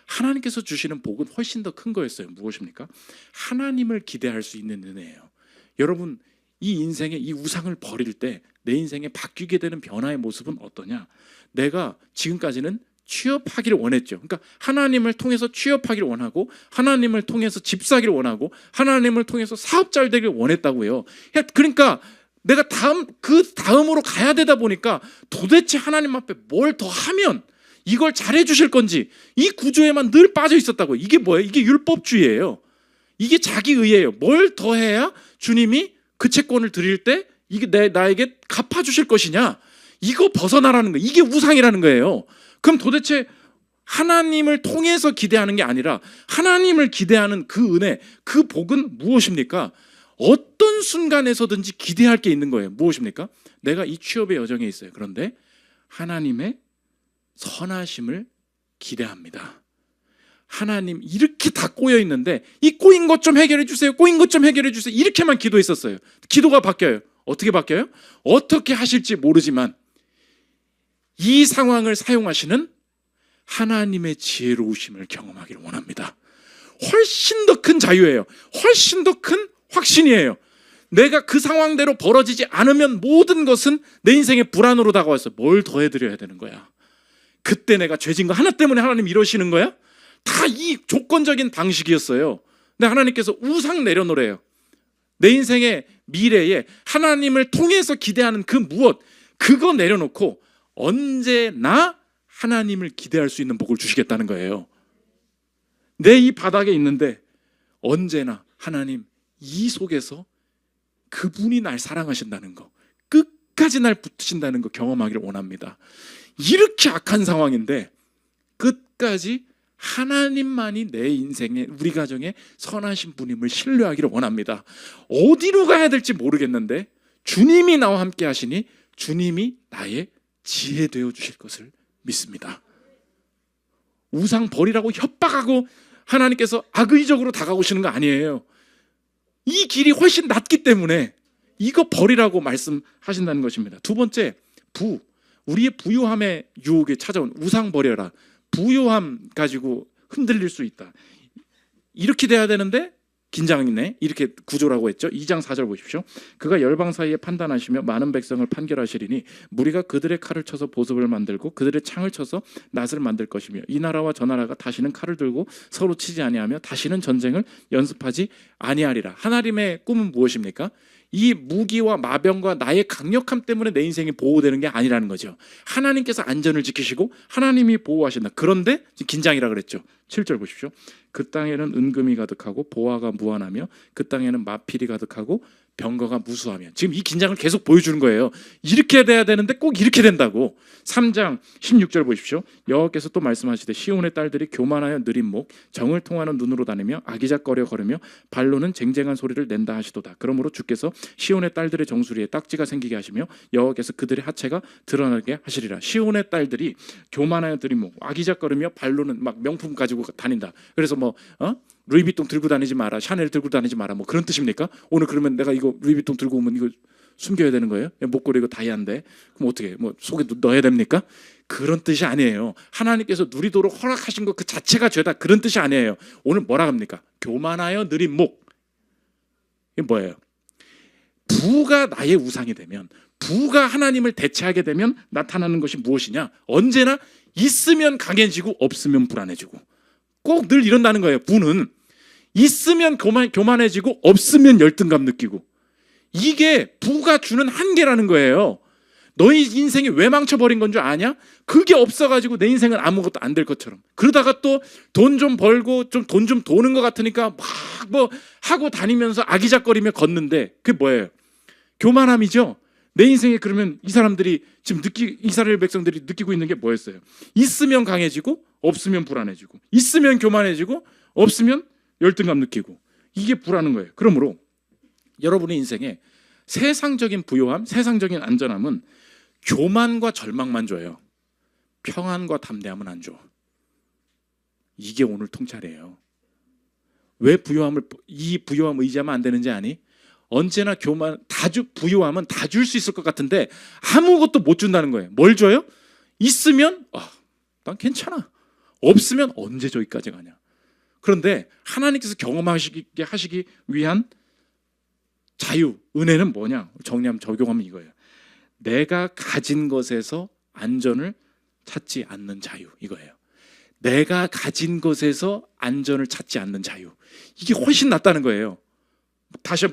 하나님께서 주시는 복은 훨씬 더 큰 거였어요. 무엇입니까? 하나님을 기대할 수 있는 은혜예요. 여러분, 이 인생에 이 우상을 버릴 때 내 인생에 바뀌게 되는 변화의 모습은 어떠냐? 내가 지금까지는 취업하기를 원했죠. 그러니까 하나님을 통해서 취업하기를 원하고, 하나님을 통해서 집 사기를 원하고, 하나님을 통해서 사업 잘 되기를 원했다고요. 그러니까 내가 그 다음으로 가야 되다 보니까 도대체 하나님 앞에 뭘 더 하면 이걸 잘해 주실 건지 이 구조에만 늘 빠져 있었다고요. 이게 뭐예요? 이게 율법주의예요. 이게 자기의예요. 뭘 더 해야 주님이 그 채권을 드릴 때 이게 나에게 갚아주실 것이냐? 이거 벗어나라는 거예요. 이게 우상이라는 거예요. 그럼 도대체 하나님을 통해서 기대하는 게 아니라 하나님을 기대하는 그 은혜, 그 복은 무엇입니까? 어떤 순간에서든지 기대할 게 있는 거예요. 무엇입니까? 내가 이 취업의 여정에 있어요. 그런데 하나님의 선하심을 기대합니다. 하나님 이렇게 다 꼬여 있는데 이 꼬인 것 좀 해결해 주세요. 꼬인 것 좀 해결해 주세요. 이렇게만 기도했었어요. 기도가 바뀌어요. 어떻게 바뀌어요? 어떻게 하실지 모르지만 이 상황을 사용하시는 하나님의 지혜로우심을 경험하기를 원합니다. 훨씬 더 큰 자유예요. 훨씬 더 큰 확신이에요. 내가 그 상황대로 벌어지지 않으면 모든 것은 내 인생의 불안으로 다가와서 뭘 더 해드려야 되는 거야. 그때 내가 죄진 거 하나 때문에 하나님 이러시는 거야? 다 이 조건적인 방식이었어요. 근데 하나님께서 우상 내려놓으래요. 내 인생의 미래에 하나님을 통해서 기대하는 그 무엇, 그거 내려놓고 언제나 하나님을 기대할 수 있는 복을 주시겠다는 거예요. 내 이 바닥에 있는데 언제나 하나님 이 속에서 그분이 날 사랑하신다는 거, 끝까지 날 붙으신다는 거 경험하기를 원합니다. 이렇게 악한 상황인데 끝까지 하나님만이 내 인생에, 우리 가정에 선하신 분임을 신뢰하기를 원합니다. 어디로 가야 될지 모르겠는데 주님이 나와 함께 하시니 주님이 나의 지혜 되어 주실 것을 믿습니다. 우상 버리라고 협박하고 하나님께서 악의적으로 다가오시는 거 아니에요. 이 길이 훨씬 낫기 때문에 이거 버리라고 말씀하신다는 것입니다. 두 번째, 우리의 부요함의 유혹에 찾아온 우상 버려라. 부요함 가지고 흔들릴 수 있다. 이렇게 돼야 되는데 긴장이네. 이렇게 구조라고 했죠. 2장 4절 보십시오. 그가 열방 사이에 판단하시며 많은 백성을 판결하시리니 무리가 그들의 칼을 쳐서 보습을 만들고 그들의 창을 쳐서 낫을 만들 것이며 이 나라와 저 나라가 다시는 칼을 들고 서로 치지 아니하며 다시는 전쟁을 연습하지 아니하리라. 하나님의 꿈은 무엇입니까? 이 무기와 마병과 나의 강력함 때문에 내 인생이 보호되는 게 아니라는 거죠. 하나님께서 안전을 지키시고 하나님이 보호하신다. 그런데 긴장이라 그랬죠. 7절 보십시오. 그 땅에는 은금이 가득하고 보화가 무한하며 그 땅에는 마필이 가득하고 병거가 무수하며. 지금 이 긴장을 계속 보여주는 거예요. 이렇게 돼야 되는데 꼭 이렇게 된다고. 3장 16절 보십시오. 여호와께서 또 말씀하시되 시온의 딸들이 교만하여 느린 목 정을 통하는 눈으로 다니며 아기작거려 걸으며 발로는 쟁쟁한 소리를 낸다 하시도다. 그러므로 주께서 시온의 딸들의 정수리에 딱지가 생기게 하시며 여호와께서 그들의 하체가 드러나게 하시리라. 시온의 딸들이 교만하여 느린 목 아기작거리며 발로는 막 명품 가지고 다닌다. 그래서 루이비통 들고 다니지 마라, 샤넬 들고 다니지 마라, 뭐 그런 뜻입니까? 오늘 그러면 내가 이거 루이비통 들고 오면 이거 숨겨야 되는 거예요? 목걸이 이거 다이아인데 그럼 어떻게 뭐 속에 넣어야 됩니까? 그런 뜻이 아니에요. 하나님께서 누리도록 허락하신 것 그 자체가 죄다, 그런 뜻이 아니에요. 오늘 뭐라 합니까? 교만하여 느린 목. 이게 뭐예요? 부가 나의 우상이 되면, 부가 하나님을 대체하게 되면 나타나는 것이 무엇이냐? 언제나 있으면 강해지고 없으면 불안해지고, 꼭 늘 이런다는 거예요. 부는 있으면 교만해지고 없으면 열등감 느끼고, 이게 부가 주는 한계라는 거예요. 너희 인생이 왜 망쳐버린 건 줄 아냐? 그게 없어가지고 내 인생은 아무것도 안 될 것처럼, 그러다가 또 돈 좀 벌고 좀 돈 좀 도는 것 같으니까 막 뭐 하고 다니면서 아기작거리며 걷는데, 그게 뭐예요? 교만함이죠. 내 인생에 그러면 이 사람들이 지금 이스라엘 백성들이 느끼고 있는 게 뭐였어요? 있으면 강해지고 없으면 불안해지고, 있으면 교만해지고 없으면 열등감 느끼고, 이게 부라는 거예요. 그러므로 여러분의 인생에 세상적인 부요함, 세상적인 안전함은 교만과 절망만 줘요. 평안과 담대함은 안 줘. 이게 오늘 통찰이에요. 왜 이 부요함 의지하면 안 되는지 아니? 언제나 부요함은 다 줄 수 있을 것 같은데 아무것도 못 준다는 거예요. 뭘 줘요? 있으면 난 괜찮아. 없으면 언제 저기까지 가냐. 그런데 하나님께서 경험하시게 하시기 위한 자유, 은혜는 뭐냐? 적용하면 이거예요. 내가 가진 것에서 안전을 찾지 않는 자유, 이거예요. 내가 가진 것에서 안전을 찾지 않는 자유, 이게 훨씬 낫다는 거예요. 다시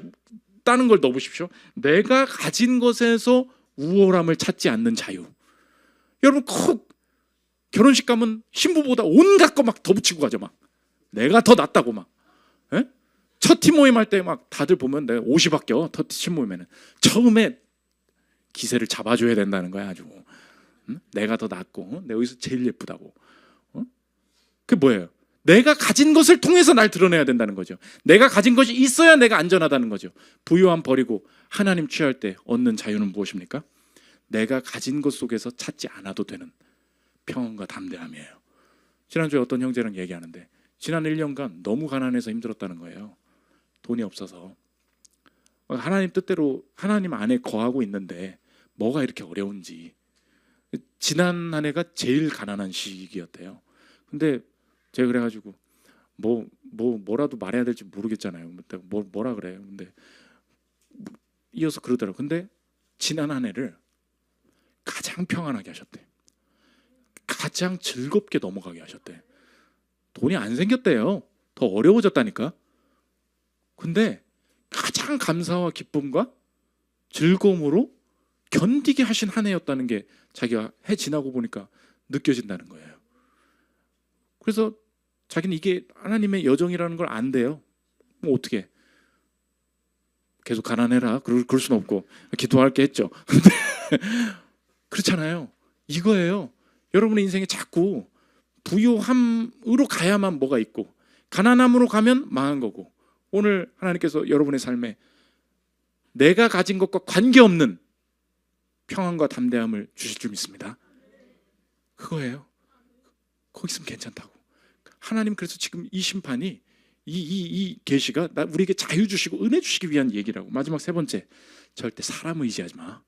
다른 걸 넣어보십시오. 내가 가진 것에서 우월함을 찾지 않는 자유. 여러분 꼭 결혼식 가면 신부보다 온갖 거 막 더 붙이고 가죠. 막 내가 더 낫다고 막. 에? 첫 팀 모임 할 때 막 다들 보면 내가 옷이 바뀌어. 첫 팀 모임에는 처음에 기세를 잡아줘야 된다는 거야. 아주 내가 더 낫고 내가 여기서 제일 예쁘다고. 그게 뭐예요? 내가 가진 것을 통해서 날 드러내야 된다는 거죠. 내가 가진 것이 있어야 내가 안전하다는 거죠. 부요함 버리고 하나님 취할 때 얻는 자유는 무엇입니까? 내가 가진 것 속에서 찾지 않아도 되는 평안과 담대함이에요. 지난주에 어떤 형제랑 얘기하는데 지난 1년간 너무 가난해서 힘들었다는 거예요. 돈이 없어서. 하나님 뜻대로 하나님 안에 거하고 있는데 뭐가 이렇게 어려운지. 지난 한 해가 제일 가난한 시기였대요. 근데 제가 그래가지고 뭐라도 말해야 될지 모르겠잖아요. 뭐라 그래요. 근데 이어서 그러더라고요. 근데 지난 한 해를 가장 평안하게 하셨대. 가장 즐겁게 넘어가게 하셨대. 돈이 안 생겼대요. 더 어려워졌다니까. 근데 가장 감사와 기쁨과 즐거움으로 견디게 하신 한 해였다는 게 자기가 해 지나고 보니까 느껴진다는 거예요. 그래서 자기는 이게 하나님의 여정이라는 걸 안대요. 뭐 어떻게 계속 가난해라 그럴 수는 없고 기도할게 했죠. 근데 그렇잖아요. 이거예요. 여러분의 인생에 자꾸 부요함으로 가야만 뭐가 있고 가난함으로 가면 망한 거고, 오늘 하나님께서 여러분의 삶에 내가 가진 것과 관계없는 평안과 담대함을 주실 줄 믿습니다. 그거예요. 거기 있으면 괜찮다고. 하나님 그래서 지금 이 심판이 이 계시가 우리에게 자유 주시고 은혜 주시기 위한 얘기라고. 마지막 세 번째, 절대 사람 의지하지 마.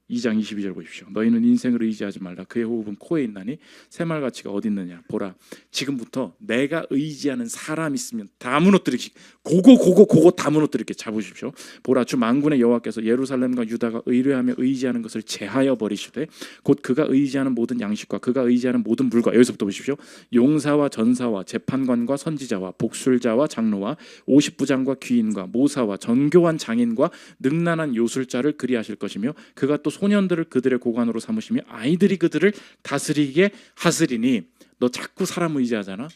2장 22절 보십시오. 너희는 인생을 의지하지 말라. 그의 호흡은 코에 있나니 새말가치가 어디 있느냐. 보라, 지금부터 내가 의지하는 사람 있으면 다 무너뜨리기. 고고 다 무너뜨리게. 잡으십시오. 보라, 주 만군의 여호와께서 예루살렘과 유다가 의뢰하며 의지하는 것을 제하여 버리시되 곧 그가 의지하는 모든 양식과 그가 의지하는 모든 물과, 여기서부터 보십시오. 용사와 전사와 재판관과 선지자와 복술자와 장로와 50부장과 귀인과 모사와 정교한 장인과 능란한 요술자를 그리하실 것이며 그가 또 소년들을 그들의 고관으로 삼으시며 아이들이 그들을 다스리게 하시리니. 너 자꾸 사람 의지하잖아.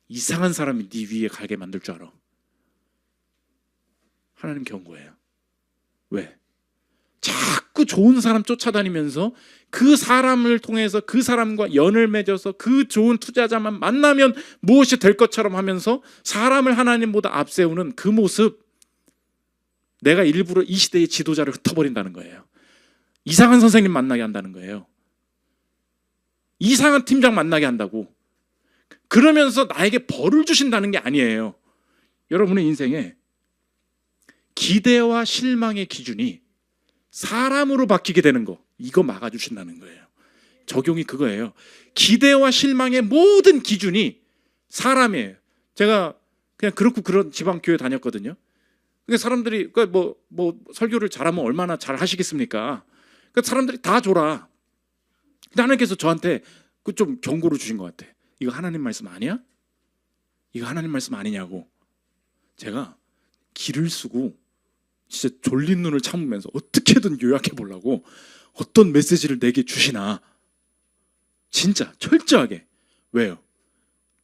이상한 사람이 네 위에 가게 만들 줄 알아. 하나님 경고해요. 왜? 자꾸 좋은 사람 쫓아다니면서 그 사람을 통해서 그 사람과 연을 맺어서 그 좋은 투자자만 만나면 무엇이 될 것처럼 하면서 사람을 하나님보다 앞세우는 그 모습, 내가 일부러 이 시대의 지도자를 흩어버린다는 거예요. 이상한 선생님 만나게 한다는 거예요. 이상한 팀장 만나게 한다고. 그러면서 나에게 벌을 주신다는 게 아니에요. 여러분의 인생에 기대와 실망의 기준이 사람으로 바뀌게 되는 거, 이거 막아주신다는 거예요. 적용이 그거예요. 기대와 실망의 모든 기준이 사람이에요. 제가 그냥 그렇고 그런 지방 교회 다녔거든요. 그러니까 사람들이 뭐 설교를 잘하면 얼마나 잘 하시겠습니까? 그러니까 사람들이 다 줘라. 근데 하나님께서 저한테 그 좀 경고를 주신 것 같아. 이거 하나님 말씀 아니야? 이거 하나님 말씀 아니냐고. 제가 기를 쓰고 진짜 졸린 눈을 참으면서 어떻게든 요약해 보려고 어떤 메시지를 내게 주시나. 진짜 철저하게. 왜요?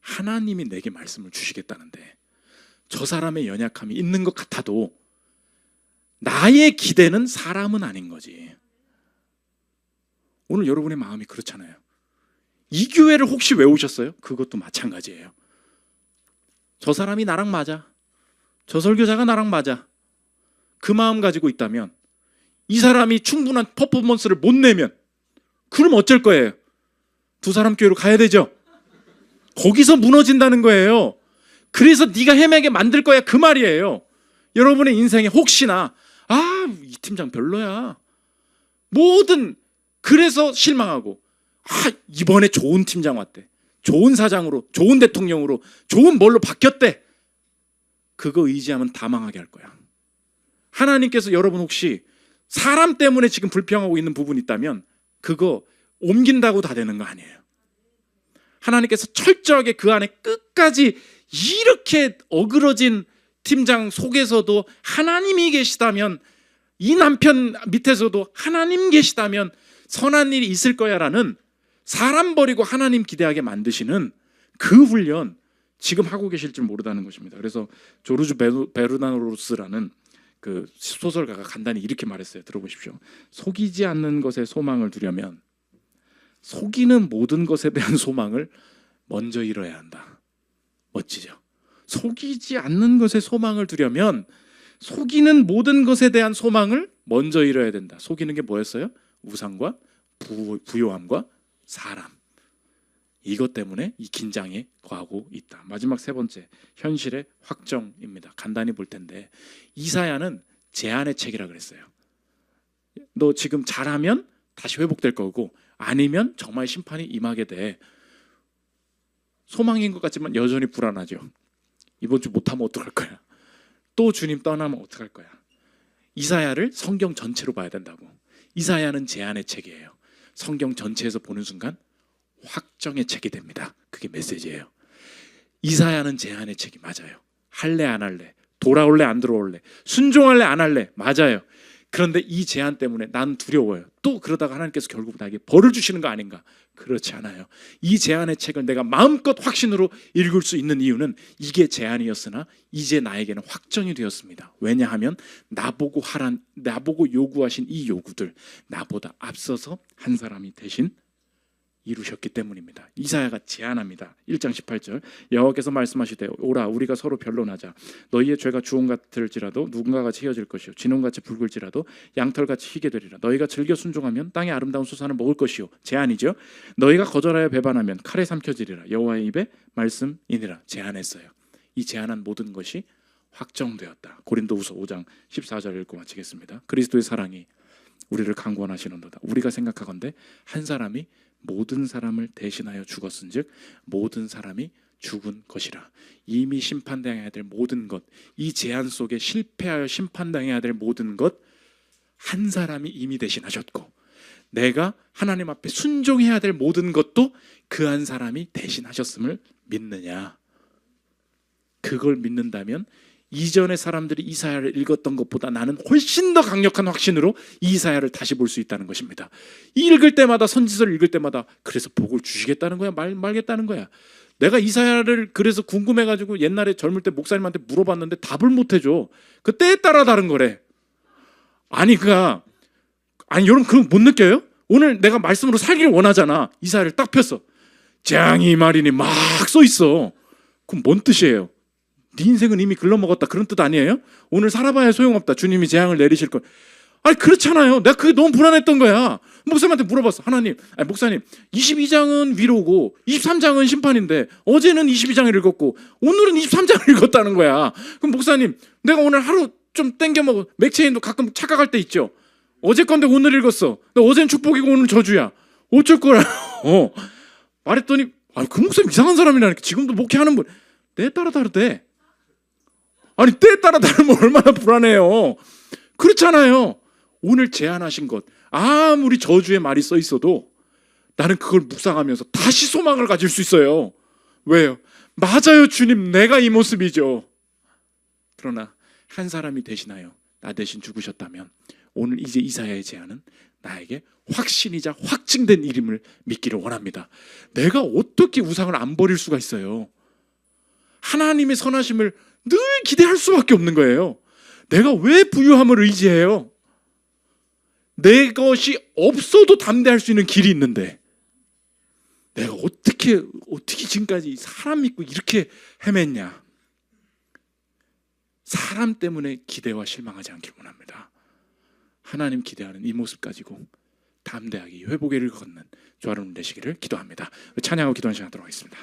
하나님이 내게 말씀을 주시겠다는데 저 사람의 연약함이 있는 것 같아도 나의 기대는 사람은 아닌 거지. 오늘 여러분의 마음이 그렇잖아요. 이 교회를 혹시 왜 오셨어요? 그것도 마찬가지예요. 저 사람이 나랑 맞아. 저 설교자가 나랑 맞아. 그 마음 가지고 있다면, 이 사람이 충분한 퍼포먼스를 못 내면 그럼 어쩔 거예요? 두 사람 교회로 가야 되죠. 거기서 무너진다는 거예요. 그래서 네가 헤매게 만들 거야, 그 말이에요. 여러분의 인생에 혹시나 이 팀장 별로야, 그래서 실망하고, 이번에 좋은 팀장 왔대, 좋은 사장으로, 좋은 대통령으로, 좋은 뭘로 바뀌었대, 그거 의지하면 다 망하게 할 거야. 하나님께서 여러분 혹시 사람 때문에 지금 불평하고 있는 부분이 있다면 그거 옮긴다고 다 되는 거 아니에요. 하나님께서 철저하게 그 안에 끝까지 이렇게 어그러진 팀장 속에서도 하나님이 계시다면, 이 남편 밑에서도 하나님 계시다면 선한 일이 있을 거야 라는, 사람 버리고 하나님 기대하게 만드시는 그 훈련 지금 하고 계실 줄 모르다는 것입니다. 그래서 조르주 베르나노스라는 그 소설가가 간단히 이렇게 말했어요. 들어보십시오. 속이지 않는 것에 소망을 두려면 속이는 모든 것에 대한 소망을 먼저 잃어야 한다. 멋지죠? 속이지 않는 것에 소망을 두려면 속이는 모든 것에 대한 소망을 먼저 잃어야 된다. 속이는 게 뭐였어요? 우상과 부요함과 사람. 이것 때문에 이 긴장에 거하고 있다. 마지막 세 번째, 현실의 확정입니다. 간단히 볼 텐데, 이사야는 제한의 책이라 그랬어요. 너 지금 잘하면 다시 회복될 거고, 아니면 정말 심판이 임하게 돼. 소망인 것 같지만 여전히 불안하죠. 이번 주 못하면 어떡할 거야? 또 주님 떠나면 어떡할 거야? 이사야를 성경 전체로 봐야 된다고. 이사야는 제한의 책이에요. 성경 전체에서 보는 순간 확정의 책이 됩니다. 그게 메시지예요. 이사야는 제한의 책이 맞아요. 할래 안 할래, 돌아올래 안 들어올래, 순종할래 안 할래, 맞아요. 그런데 이 제한 때문에 난 두려워요. 또 그러다가 하나님께서 결국 나에게 벌을 주시는 거 아닌가? 그렇지 않아요. 이 제한의 책을 내가 마음껏 확신으로 읽을 수 있는 이유는 이게 제한이었으나 이제 나에게는 확정이 되었습니다. 왜냐하면 나보고 요구하신 이 요구들, 나보다 앞서서 한 사람이 대신 이루셨기 때문입니다. 이사야가 제안합니다. 1장 18절, 여호와께서 말씀하시되 오라 우리가 서로 변론하자. 너희의 죄가 주홍 같을지라도 누군가같이 휘어질 것이요 진홍같이 붉을지라도 양털같이 희게 되리라. 너희가 즐겨 순종하면 땅의 아름다운 수산을 먹을 것이요. 제안이죠. 너희가 거절하여 배반하면 칼에 삼켜지리라. 여호와의 입에 말씀이니라. 제안했어요. 이 제안한 모든 것이 확정되었다. 고린도후서 5장 14절 읽고 마치겠습니다. 그리스도의 사랑이 우리를 강권하시는도다. 우리가 생각하건대 한 사람이 모든 사람을 대신하여 죽었은즉 모든 사람이 죽은 것이라. 이미 심판당해야 될 모든 것, 이 제한 속에 실패하여 심판당해야 될 모든 것, 한 사람이 이미 대신하셨고, 내가 하나님 앞에 순종해야 될 모든 것도 그 한 사람이 대신하셨음을 믿느냐? 그걸 믿는다면 이전의 사람들이 이사야를 읽었던 것보다 나는 훨씬 더 강력한 확신으로 이사야를 다시 볼 수 있다는 것입니다. 읽을 때마다, 선지서를 읽을 때마다 그래서 복을 주시겠다는 거야, 말겠다는 거야. 내가 이사야를 그래서 궁금해가지고 옛날에 젊을 때 목사님한테 물어봤는데 답을 못 해줘. 그 때에 따라 다른 거래. 아니 여러분 그거 못 느껴요? 오늘 내가 말씀으로 살기를 원하잖아. 이사야를 딱 폈어. 재앙이 말이니 막 써 있어. 그럼 뭔 뜻이에요? 네 인생은 이미 글러먹었다, 그런 뜻 아니에요? 오늘 살아봐야 소용없다, 주님이 재앙을 내리실 걸. 아니 그렇잖아요. 내가 그게 너무 불안했던 거야. 목사님한테 물어봤어. 목사님 22장은 위로고 23장은 심판인데 어제는 22장을 읽었고 오늘은 23장을 읽었다는 거야. 그럼 목사님, 내가 오늘 하루 좀 땡겨 먹어. 맥체인도 가끔 착각할 때 있죠. 어제 건데 오늘 읽었어. 근데 어제는 축복이고 오늘 저주야. 어쩔 거라요. 말했더니 그 목사님 이상한 사람이라니까. 지금도 목회하는 분 때에 따라 다르대. 아니 때에 따라 다르면 얼마나 불안해요. 그렇잖아요. 오늘 제안하신 것 아무리 저주의 말이 써 있어도 나는 그걸 묵상하면서 다시 소망을 가질 수 있어요. 왜요? 맞아요 주님, 내가 이 모습이죠. 그러나 한 사람이 대신하여 나 대신 죽으셨다면 오늘 이제 이사야의 제안은 나에게 확신이자 확증된 이름을 믿기를 원합니다. 내가 어떻게 우상을 안 버릴 수가 있어요? 하나님의 선하심을 늘 기대할 수밖에 없는 거예요. 내가 왜 부유함을 의지해요? 내 것이 없어도 담대할 수 있는 길이 있는데 내가 어떻게 지금까지 사람 믿고 이렇게 헤맸냐? 사람 때문에 기대와 실망하지 않길 원합니다. 하나님 기대하는 이 모습 가지고 담대하게 회복의 길을 걷는 저와 여러분 되시기를 기도합니다. 찬양하고 기도하는 시간 하도록 하겠습니다.